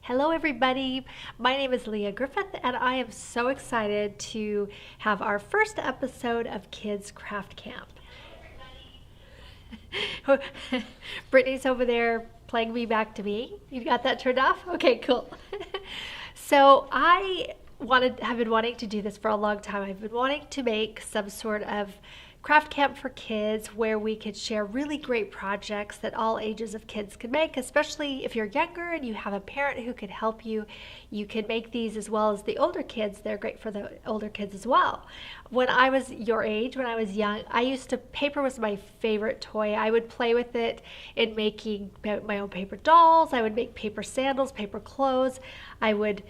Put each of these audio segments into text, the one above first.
Hello everybody, my name is Leah Griffith and I am so excited to have our first episode of Kids Craft Camp. Brittany's over there playing me back to me. You got that turned off? Okay, cool. So have been wanting to do this for a long time. I've been wanting to make some sort of craft camp for kids where we could share really great projects that all ages of kids can make, especially if you're younger and you have a parent who could help you. You can make these as well as the older kids. They're great for the older kids as well. When I was your age, when I was young, paper was my favorite toy. I would play with it in making my own paper dolls. I would make paper sandals, paper clothes. I would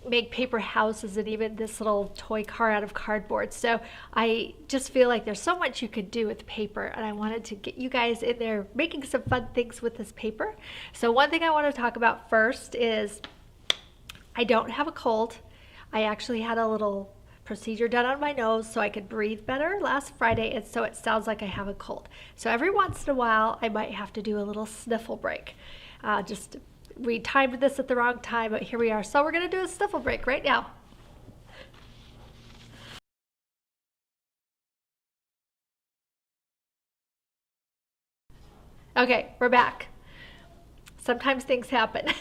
make paper houses and even this little toy car out of cardboard. So I just feel like there's so much you could do with paper, and I wanted to get you guys in there making some fun things with this paper. So one thing I want to talk about first is I don't have a cold. I actually had a little procedure done on my nose so I could breathe better last Friday, and so it sounds like I have a cold. So every once in a while I might have to do a little sniffle break. We timed this at the wrong time, but here we are. So we're going to do a sniffle break right now. Okay, we're back. Sometimes things happen.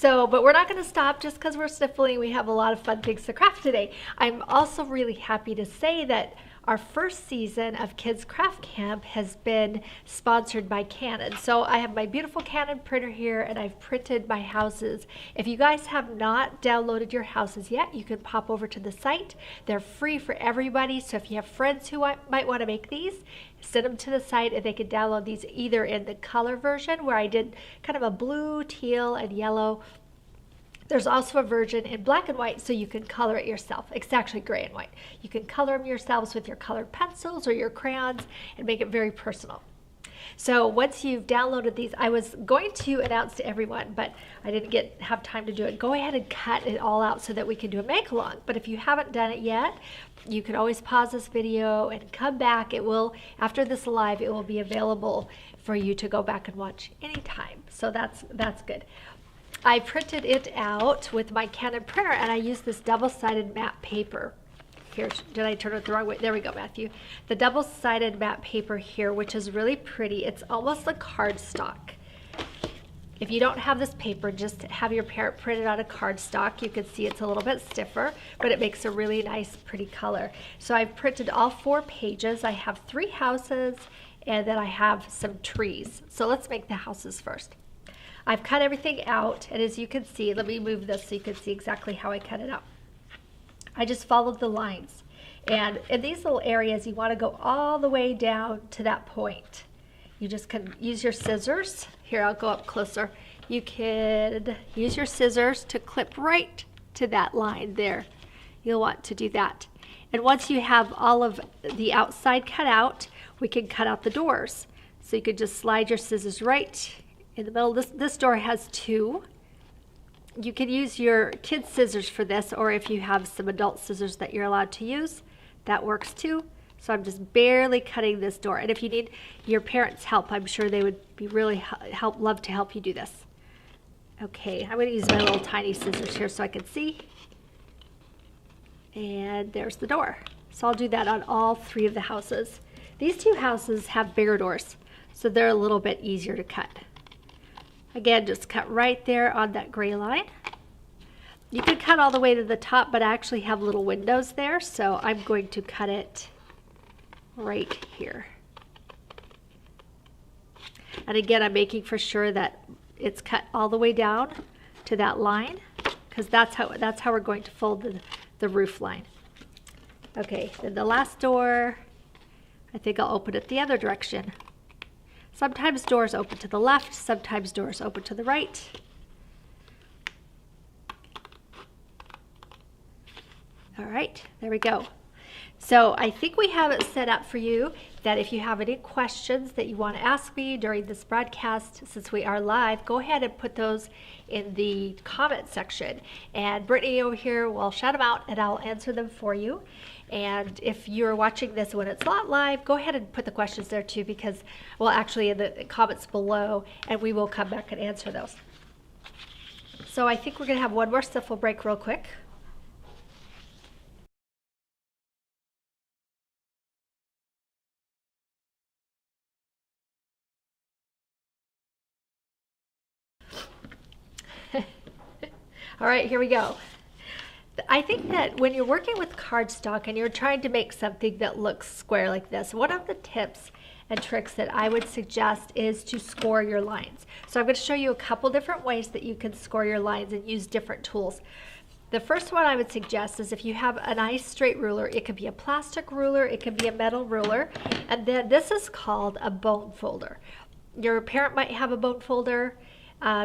But we're not going to stop just because we're sniffling. We have a lot of fun things to craft today. I'm also really happy to say that our first season of Kids Craft Camp has been sponsored by Canon. So I have my beautiful Canon printer here and I've printed my houses. If you guys have not downloaded your houses yet, you can pop over to the site. They're free for everybody. So if you have friends who might want to make these, send them to the site and they can download these either in the color version where I did kind of a blue, teal, and yellow. There's also a version in black and white, so you can color it yourself. It's actually gray and white. You can color them yourselves with your colored pencils or your crayons and make it very personal. So once you've downloaded these, I was going to announce to everyone, but I didn't have time to do it. Go ahead and cut it all out so that we can do a make-along. But if you haven't done it yet, you can always pause this video and come back. After this live, it will be available for you to go back and watch anytime. So that's good. I printed it out with my Canon printer and I used this double-sided matte paper. Here, did I turn it the wrong way? There we go, Matthew. The double-sided matte paper here, which is really pretty. It's almost like cardstock. If you don't have this paper, just have your parent print it out of cardstock. You can see it's a little bit stiffer, but it makes a really nice, pretty color. So I've printed all 4 pages. I have 3 houses and then I have some trees. So let's make the houses first. I've cut everything out, and as you can see, let me move this so you can see exactly how I cut it out. I just followed the lines, and in these little areas, you want to go all the way down to that point. You just can use your scissors. Here, I'll go up closer. You could use your scissors to clip right to that line there. You'll want to do that. And once you have all of the outside cut out, we can cut out the doors. So you could just slide your scissors right in the middle. This door has 2. You can use your kid's scissors for this, or if you have some adult scissors that you're allowed to use, that works too. So I'm just barely cutting this door. And if you need your parents' help, I'm sure they would be really love to help you do this. Okay, I'm going to use my little tiny scissors here so I can see. And there's the door. So I'll do that on all 3 of the houses. These 2 houses have bigger doors, so they're a little bit easier to cut. Again, just cut right there on that gray line. You can cut all the way to the top, but I actually have little windows there, so I'm going to cut it right here. And again, I'm making for sure that it's cut all the way down to that line, because that's how we're going to fold the roof line. Okay, then the last door, I think I'll open it the other direction. Sometimes doors open to the left, sometimes doors open to the right. All right, there we go. So I think we have it set up for you that if you have any questions that you want to ask me during this broadcast, since we are live, go ahead and put those in the comment section. And Brittany over here will shout them out and I'll answer them for you. And if you're watching this when it's not live, go ahead and put the questions there too, because, well, actually in the comments below, and we will come back and answer those. So I think we're going to have one more sniffle break real quick. All right, here we go. I think that when you're working with cardstock and you're trying to make something that looks square like this, one of the tips and tricks that I would suggest is to score your lines. So I'm going to show you a couple different ways that you can score your lines and use different tools. The first one I would suggest is if you have a nice straight ruler, it could be a plastic ruler, it could be a metal ruler, and then this is called a bone folder. Your parent might have a bone folder,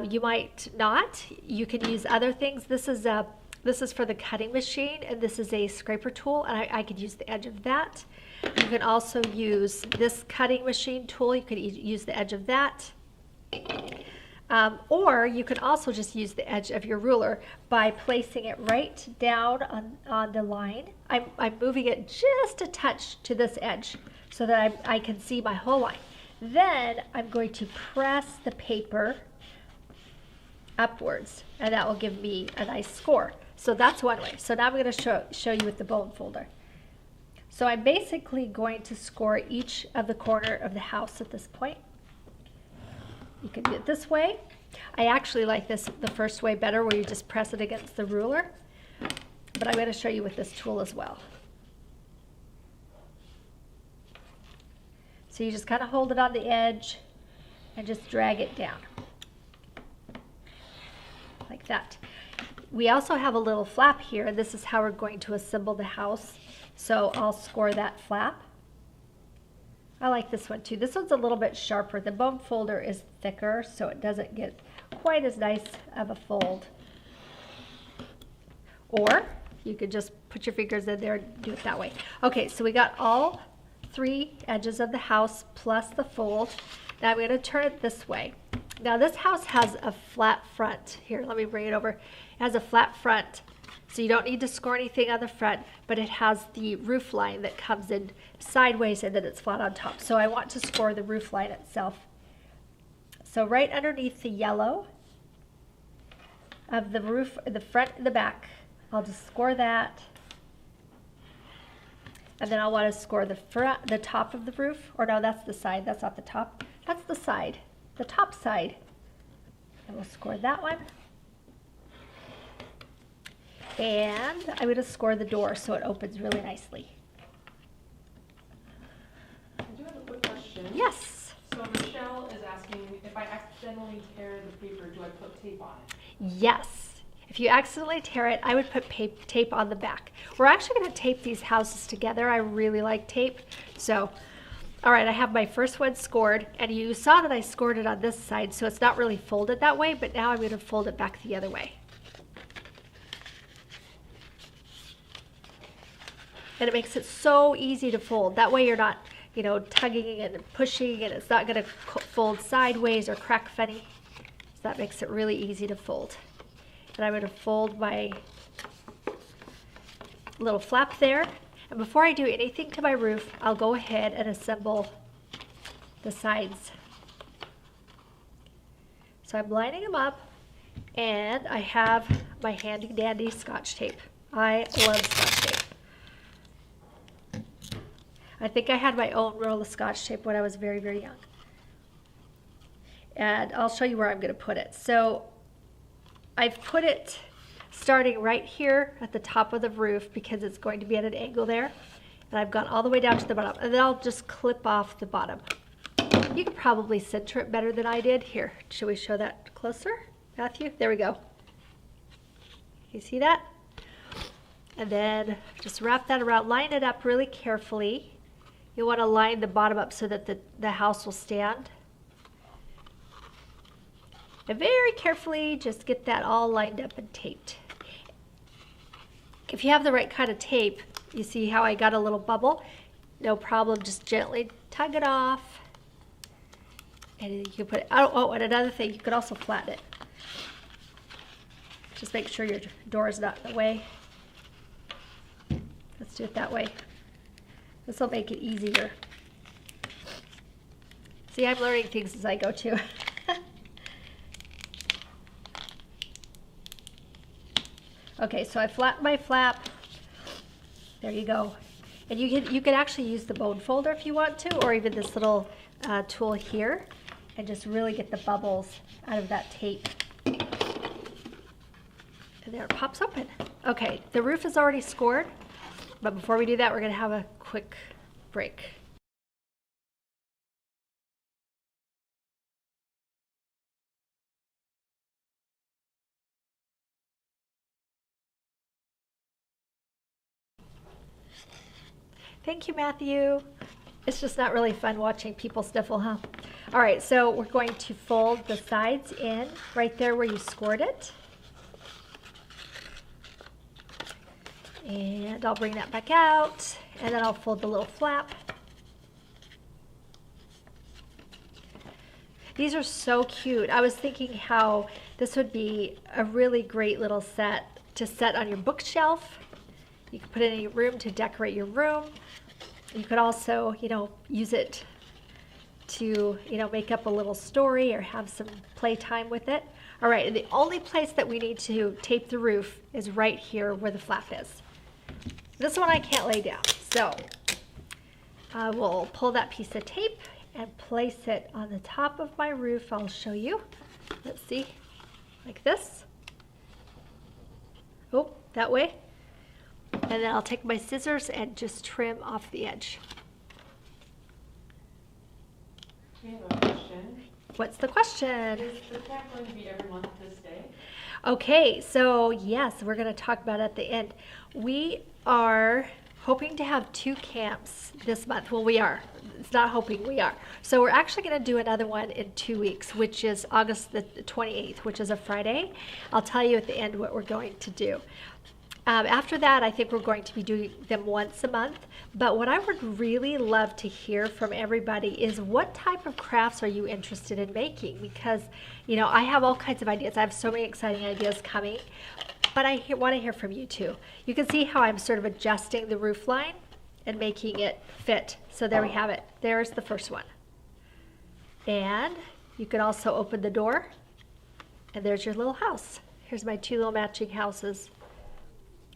you might not. You can use other things. This is for the cutting machine, and this is a scraper tool, and I could use the edge of that. You can also use this cutting machine tool. You could use the edge of that. Or you can also just use the edge of your ruler by placing it right down on the line. I'm moving it just a touch to this edge so that I can see my whole line. Then I'm going to press the paper upwards, and that will give me a nice score. So that's one way. So now I'm going to show you with the bone folder. So I'm basically going to score each of the corner of the house at this point. You can do it this way. I actually like the first way better, where you just press it against the ruler, but I'm going to show you with this tool as well. So you just kind of hold it on the edge and just drag it down like that. We also have a little flap here. This is how we're going to assemble the house. So I'll score that flap. I like this one too. This one's a little bit sharper. The bone folder is thicker, so it doesn't get quite as nice of a fold. Or you could just put your fingers in there and do it that way. Okay, so we got all three edges of the house plus the fold. Now I'm going to turn it this way. Now this house has a flat front. Here, let me bring it over. It has a flat front, so you don't need to score anything on the front, but it has the roof line that comes in sideways and then it's flat on top. So I want to score the roof line itself. So right underneath the yellow of the roof, the front and the back, I'll just score that. And then I'll want to score the front, the top of the roof. Or no, that's the side. That's not the top. That's the side. The top side. And we'll score that one. And I'm going to score the door so it opens really nicely. I do have a quick question. Yes. So Michelle is asking, if I accidentally tear the paper, do I put tape on it? Yes. If you accidentally tear it, I would put tape on the back. We're actually going to tape these houses together. I really like tape. So, all right, I have my first one scored, and you saw that I scored it on this side, so it's not really folded that way, but now I'm going to fold it back the other way. And it makes it so easy to fold. That way you're not, you know, tugging and pushing, and it's not going to fold sideways or crack funny. So that makes it really easy to fold. And I'm going to fold my little flap there. And before I do anything to my roof, I'll go ahead and assemble the sides. So I'm lining them up, and I have my handy dandy Scotch tape. I love Scotch tape. I think I had my own roll of Scotch tape when I was very, very young. And I'll show you where I'm going to put it. So I've put it starting right here at the top of the roof because it's going to be at an angle there. And I've gone all the way down to the bottom. And then I'll just clip off the bottom. You can probably center it better than I did. Here, should we show that closer, Matthew? There we go. You see that? And then just wrap that around. Line it up really carefully. You want to line the bottom up so that the house will stand. And very carefully just get that all lined up and taped. If you have the right kind of tape, you see how I got a little bubble? No problem, just gently tug it off. And you can put it, oh, and another thing, you could also flatten it. Just make sure your door is not in the way. Let's do it that way. This will make it easier. See, I'm learning things as I go too. Okay, so I flatten my flap. There you go. And you can actually use the bone folder if you want to, or even this little tool here, and just really get the bubbles out of that tape. And there it pops open. Okay, the roof is already scored, but before we do that, we're gonna have a quick break. Thank you, Matthew. It's just not really fun watching people sniffle, huh? All right, so we're going to fold the sides in right there where you scored it. And I'll bring that back out, and then I'll fold the little flap. These are so cute. I was thinking how this would be a really great little set to set on your bookshelf. You could put it in your room to decorate your room. You could also, use it to, make up a little story or have some playtime with it. All right, and the only place that we need to tape the roof is right here where the flap is. This one I can't lay down, so I will pull that piece of tape and place it on the top of my roof. I'll show you. Let's see, like this. Oh, that way. And then I'll take my scissors and just trim off the edge. We have a question. What's the question? Is the camp going to be every month this day? Okay, so yes, we're going to talk about it at the end. We are hoping to have 2 camps this month. Well, we are. It's not hoping, we are. So we're actually going to do another one in 2 weeks, which is August the 28th, which is a Friday. I'll tell you at the end what we're going to do. After that, I think we're going to be doing them once a month. But what I would really love to hear from everybody is what type of crafts are you interested in making? Because, I have all kinds of ideas. I have so many exciting ideas coming. But I want to hear from you too. You can see how I'm sort of adjusting the roof line and making it fit. So there we have it. There's the first one. And you can also open the door. And there's your little house. Here's my 2 little matching houses.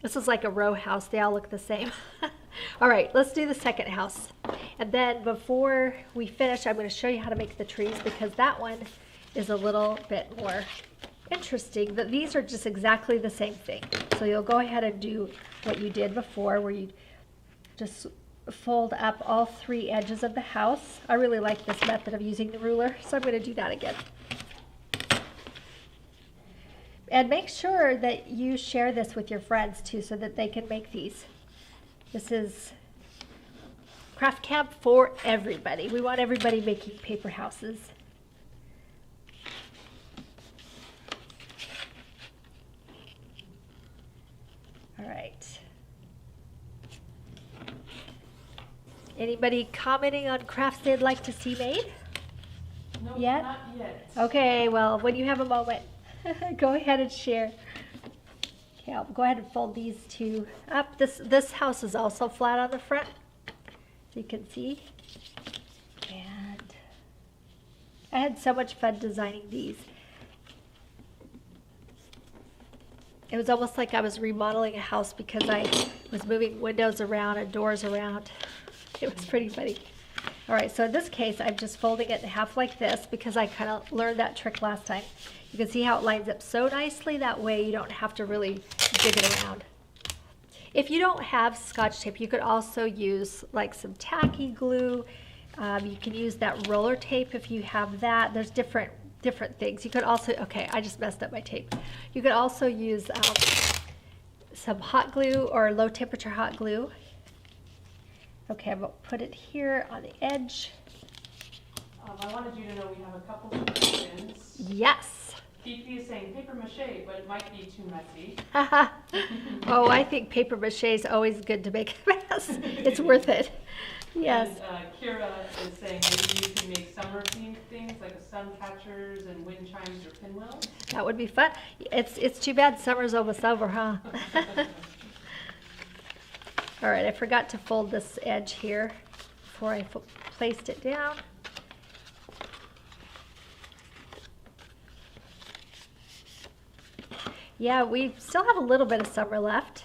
This is like a row house. They all look the same. All right, let's do the second house. And then before we finish, I'm going to show you how to make the trees because that one is a little bit more interesting. But these are just exactly the same thing. So you'll go ahead and do what you did before where you just fold up all 3 edges of the house. I really like this method of using the ruler, so I'm going to do that again. And make sure that you share this with your friends too so that they can make these. This is craft camp for everybody. We want everybody making paper houses. All right. Anybody commenting on crafts they'd like to see made? No, Yet? not yet. Okay, well, when you have a moment, go ahead and share. Okay, I'll go ahead and fold these 2 up. This house is also flat on the front, so you can see. And I had so much fun designing these. It was almost like I was remodeling a house because I was moving windows around and doors around. It was pretty funny. All right, so in this case, I'm just folding it in half like this because I kind of learned that trick last time. You can see how it lines up so nicely. That way you don't have to really dig it around. If you don't have Scotch tape, you could also use like some tacky glue. You can use that roller tape if you have that. There's different things. You could also, okay, I just messed up my tape. You could also use some hot glue or low temperature hot glue. Okay, I'm going to put it here on the edge. I wanted you to know we have a couple of questions. Yes. DP is saying paper mache, but it might be too messy. Oh, I think paper mache is always good to make a mess. It's worth it. Yes. And Kira is saying maybe you can make summer-themed things like sun catchers and wind chimes or pinwheels. That would be fun. It's too bad summer's almost over, huh? All right, I forgot to fold this edge here before I placed it down. Yeah, we still have a little bit of summer left.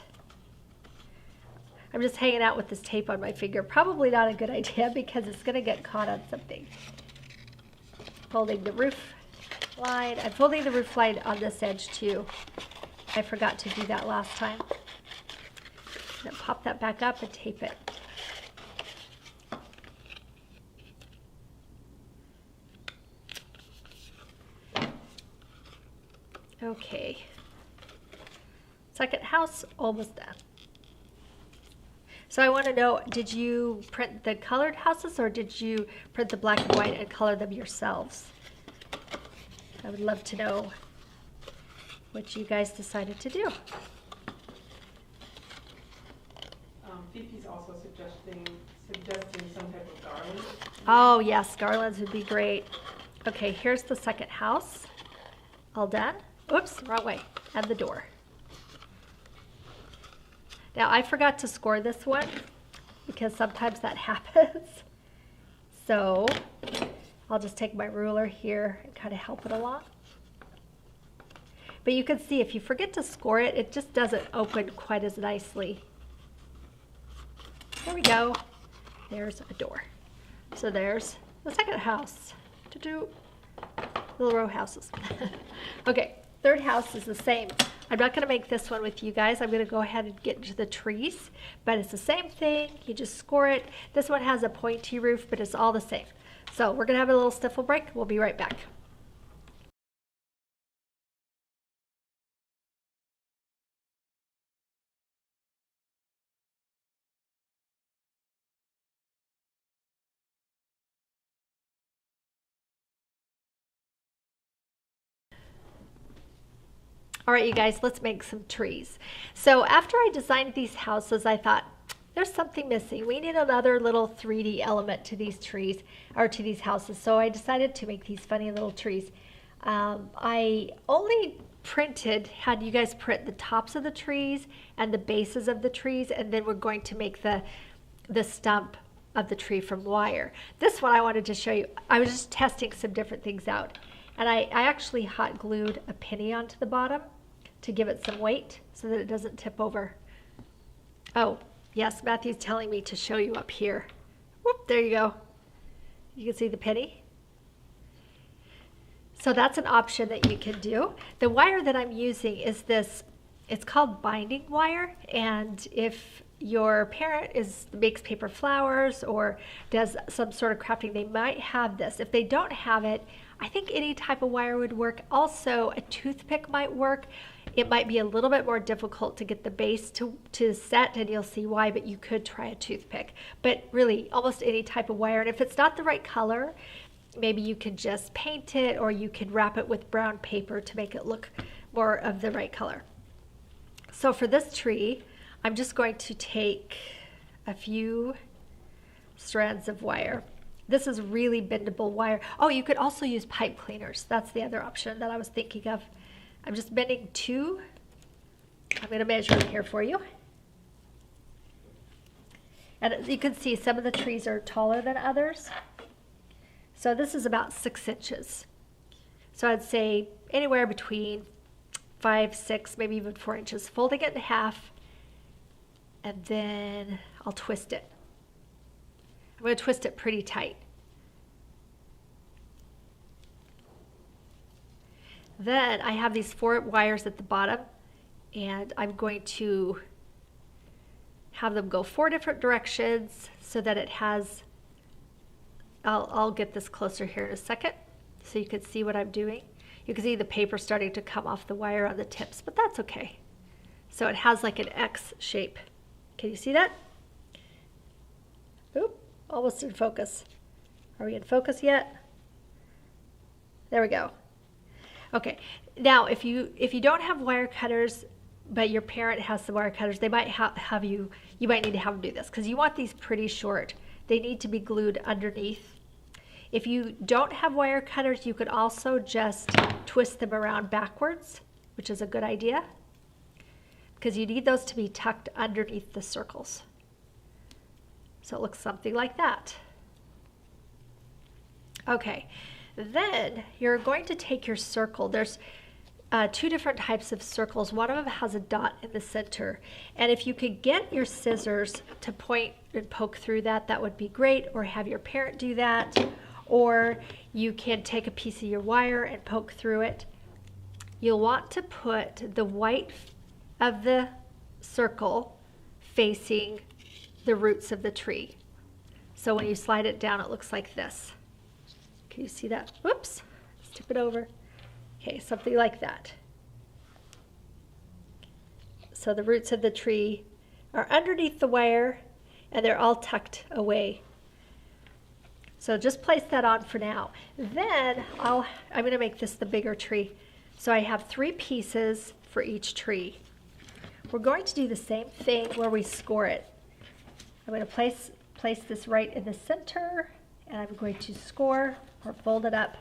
I'm just hanging out with this tape on my finger. Probably not a good idea because it's going to get caught on something. Folding the roof line. I'm folding the roof line on this edge too. I forgot to do that last time. Then pop that back up and tape it. Okay. Second house, almost done. So I want to know, did you print the colored houses or did you print the black and white and color them yourselves? I would love to know what you guys decided to do. Fifi's also suggesting some type of garland. Oh yes, garlands would be great. Okay, here's the second house. All done. Oops, wrong way. And the door. Now I forgot to score this one because sometimes that happens. So I'll just take my ruler here and kind of help it along. But you can see if you forget to score it, it just doesn't open quite as nicely. There we go. There's a door. So there's the second house. Little row houses. Okay, third house is the same. I'm not going to make this one with you guys. I'm going to go ahead and get into the trees, but it's the same thing. You just score it. This one has a pointy roof, but it's all the same. So we're going to have a little sniffle break. We'll be right back. All right, you guys, let's make some trees. So after I designed these houses, I thought there's something missing. We need another little 3D element to these trees or to these houses. So I decided to make these funny little trees. I only had you guys print the tops of the trees and the bases of the trees, and then we're going to make the stump of the tree from wire. This one I wanted to show you. I was just testing some different things out. And I actually hot glued a penny onto the bottom to give it some weight so that it doesn't tip over. Oh, yes, Matthew's telling me to show you up here. Whoop, there you go. You can see the penny. So that's an option that you can do. The wire that I'm using is this, it's called binding wire. And if your parent makes paper flowers or does some sort of crafting, they might have this. If they don't have it, I think any type of wire would work. Also, a toothpick might work. It might be a little bit more difficult to get the base to set, and you'll see why, but you could try a toothpick. But really, almost any type of wire. And if it's not the right color, maybe you could just paint it, or you could wrap it with brown paper to make it look more of the right color. So for this tree, I'm just going to take a few strands of wire. This is really bendable wire. Oh, you could also use pipe cleaners. That's the other option that I was thinking of. I'm just bending 2. I'm going to measure it here for you. And you can see some of the trees are taller than others. So this is about 6 inches. So I'd say anywhere between 5, 6, maybe even 4 inches. Folding it in half, and then I'll twist it. I'm going to twist it pretty tight. Then I have these 4 wires at the bottom, and I'm going to have them go 4 different directions so that it has, I'll get this closer here in a second so you can see what I'm doing. You can see the paper starting to come off the wire on the tips, but that's okay. So it has like an X shape. Can you see that? Oop, almost in focus. Are we in focus yet? There we go. Okay, now if you don't have wire cutters, but your parent has some wire cutters, they might you might need to have them do this because you want these pretty short. They need to be glued underneath. If you don't have wire cutters, you could also just twist them around backwards, which is a good idea because you need those to be tucked underneath the circles. So it looks something like that. Okay. Then you're going to take your circle. two different types of circles. One of them has a dot in the center. And if you could get your scissors to point and poke through that, that would be great. Or have your parent do that. Or you can take a piece of your wire and poke through it. You'll want to put the white of the circle facing the roots of the tree. So when you slide it down, it looks like this. Can you see that? Whoops, let's tip it over. Okay, something like that. So the roots of the tree are underneath the wire and they're all tucked away. So just place that on for now. Then I'm going to make this the bigger tree. So I have 3 pieces for each tree. We're going to do the same thing where we score it. I'm going to place this right in the center, and I'm going to score or fold it up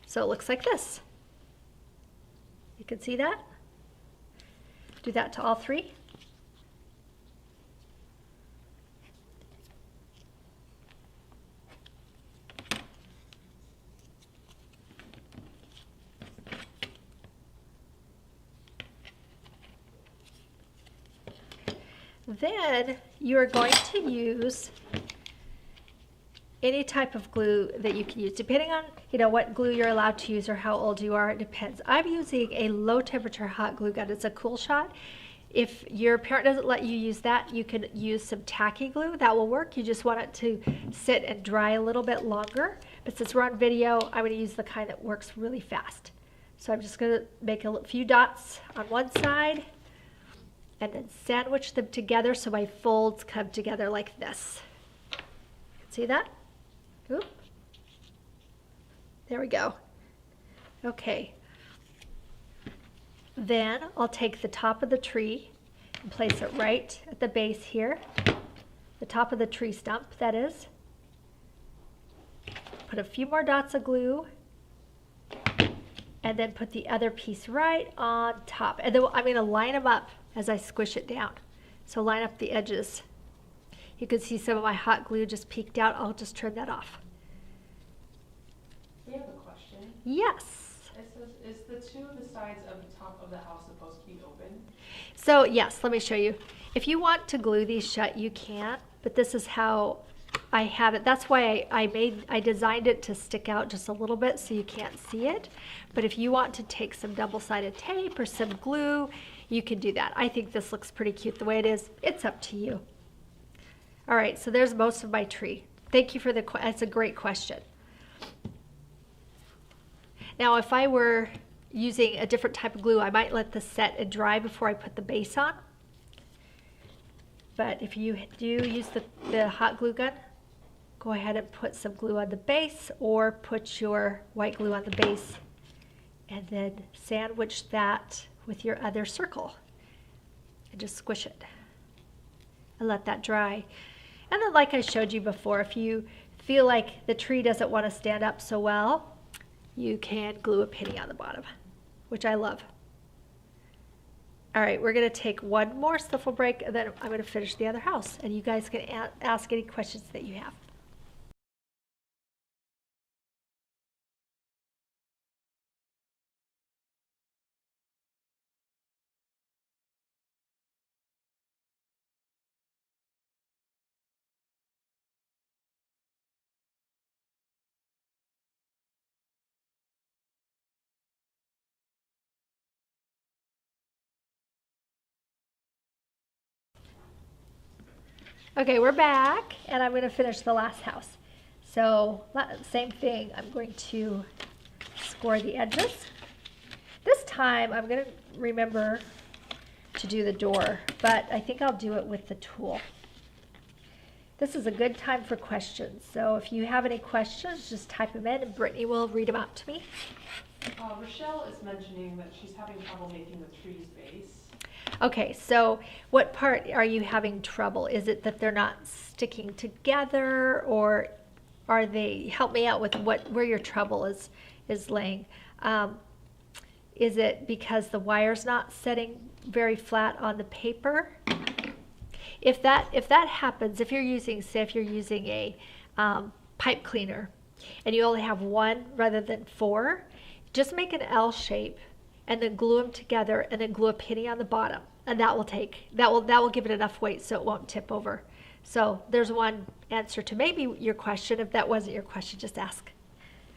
so it looks like this. You can see that? Do that to all 3. Then you're going to use any type of glue that you can use, depending on what glue you're allowed to use or how old you are. It depends. I'm using a low temperature hot glue gun. It's a Cool Shot. If your parent doesn't let you use that, you can use some tacky glue. That will work. You just want it to sit and dry a little bit longer. But since we're on video, I'm going to use the kind that works really fast. So I'm just going to make a few dots on one side and then sandwich them together so my folds come together like this. See that? Oop. There we go. Okay. Then I'll take the top of the tree and place it right at the base here. The top of the tree stump, that is. Put a few more dots of glue. And then put the other piece right on top. And then I'm going to line them up as I squish it down. So line up the edges. You can see some of my hot glue just peeked out. I'll just trim that off. We have a question. Yes. Is the 2 of the sides of the top of the house supposed to be open? So yes, let me show you. If you want to glue these shut, you can, but this is how I have it. That's why I designed it to stick out just a little bit so you can't see it. But if you want to take some double-sided tape or some glue, you can do that. I think this looks pretty cute the way it is. It's up to you. All right, so there's most of my tree. Thank you for that's a great question. Now, if I were using a different type of glue, I might let this set and dry before I put the base on. But if you do use the hot glue gun, go ahead and put some glue on the base or put your white glue on the base and then sandwich that with your other circle and just squish it and let that dry. And then like I showed you before, if you feel like the tree doesn't want to stand up so well, you can glue a penny on the bottom, which I love. All right, we're going to take one more sniffle break, and then I'm going to finish the other house. And you guys can ask any questions that you have. Okay, we're back, and I'm going to finish the last house. So same thing, I'm going to score the edges. This time I'm going to remember to do the door, but I think I'll do it with the tool. This is a good time for questions, so if you have any questions, just type them in and Brittany will read them out to me. Rochelle is mentioning that she's having trouble making the tree's base. Okay, so what part are you having trouble? Is it that they're not sticking together, or are they, help me out with where your trouble is laying. Is it because the wire's not setting very flat on the paper? If that happens, if you're using, say if you're using a pipe cleaner and you only have one rather than 4, just make an L shape and then glue them together and then glue a penny on the bottom. And that will give it enough weight so it won't tip over. So there's one answer to maybe your question. If that wasn't your question, just ask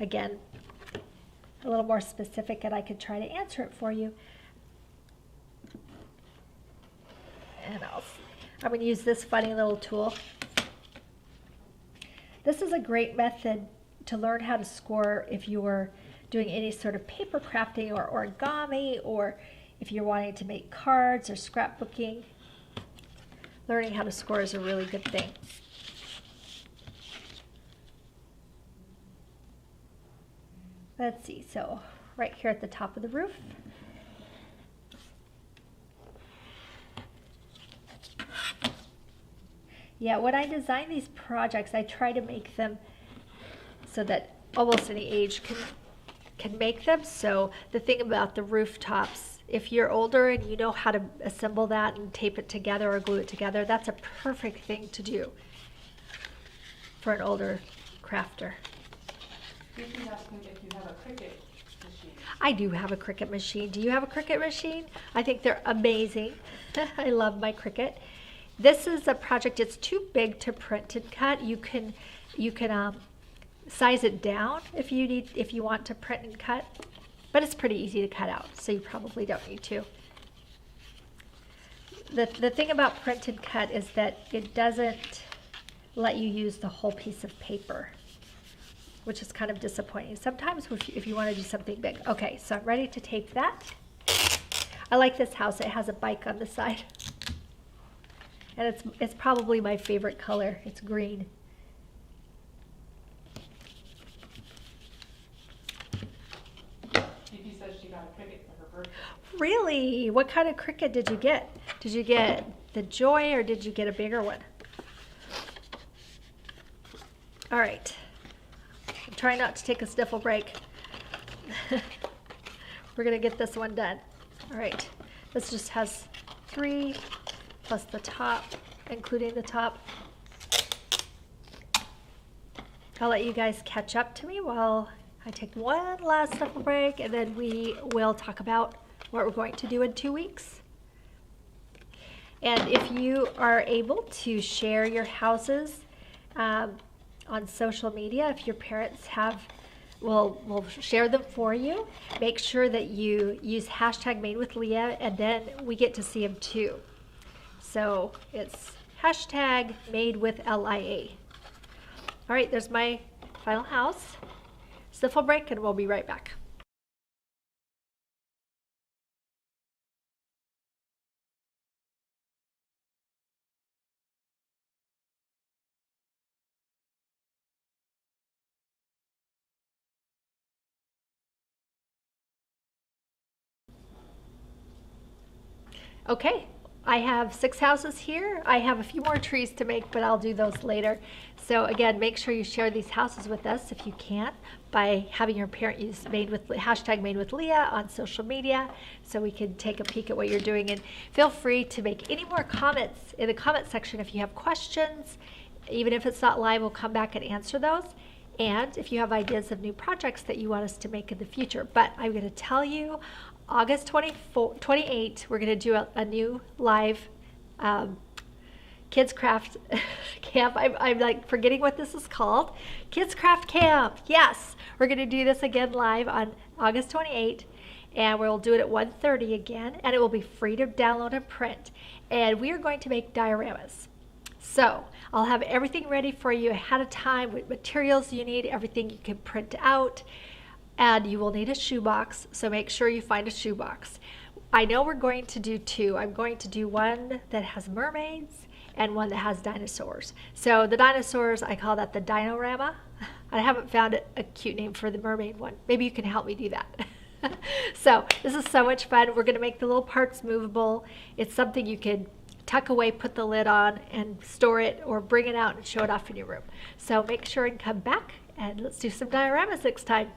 again a little more specific and I could try to answer it for you. And I'm going to use this funny little tool. This is a great method to learn how to score if you're doing any sort of paper crafting or origami, or if you're wanting to make cards or scrapbooking. Learning how to score is a really good thing. Let's see, so right here at the top of the roof. Yeah, when I design these projects, I try to make them so that almost any age can make them. So the thing about the rooftops, if you're older and you know how to assemble that and tape it together or glue it together, that's a perfect thing to do for an older crafter. You can ask me if you have a Cricut machine. I do have a Cricut machine. Do you have a Cricut machine? I think they're amazing. I love my Cricut. This is a project, it's too big to print and cut. You can size it down if you want to print and cut, but it's pretty easy to cut out, so you probably don't need to. The thing about print and cut is that it doesn't let you use the whole piece of paper, which is kind of disappointing sometimes if you want to do something big. Okay, so I'm ready to tape that. I like this house. It has a bike on the side. And it's probably my favorite color. It's green. Phoebe says she got a Cricut for her birthday. Really? What kind of Cricut did you get? Did you get the Joy or did you get a bigger one? All right. I'm trying not to take a sniffle break. We're going to get this one done. All right. This just has 3 plus the top, including the top. I'll let you guys catch up to me while I take one last sniffle break, and then we will talk about what we're going to do in 2 weeks. And if you are able to share your houses on social media, if your parents we'll share them for you. Make sure that you use hashtag Made with Leah, and then we get to see them too. So it's hashtag Made with LIA. All right, there's my final house. Sniffle break, and we'll be right back. Okay, I have 6 houses here. I have a few more trees to make, but I'll do those later. So again, make sure you share these houses with us if you can by having your parent use hashtag Made with Leah on social media so we can take a peek at what you're doing. And feel free to make any more comments in the comment section if you have questions. Even if it's not live, we'll come back and answer those. And if you have ideas of new projects that you want us to make in the future. But I'm going to tell you, August 28th, we're going to do a new live Kids Craft Camp. I'm like forgetting what this is called. Kids Craft Camp. Yes, we're going to do this again live on August 28th. And we'll do it at 1:30 again. And it will be free to download and print. And we are going to make dioramas. So I'll have everything ready for you ahead of time with materials you need, everything you can print out. And you will need a shoebox, so make sure you find a shoebox. I know we're going to do 2. I'm going to do one that has mermaids and one that has dinosaurs. So the dinosaurs, I call that the Dinorama. I haven't found a cute name for the mermaid one. Maybe you can help me do that. So this is so much fun. We're going to make the little parts movable. It's something you can tuck away, put the lid on, and store it, or bring it out and show it off in your room. So make sure and come back, and let's do some dioramas next time.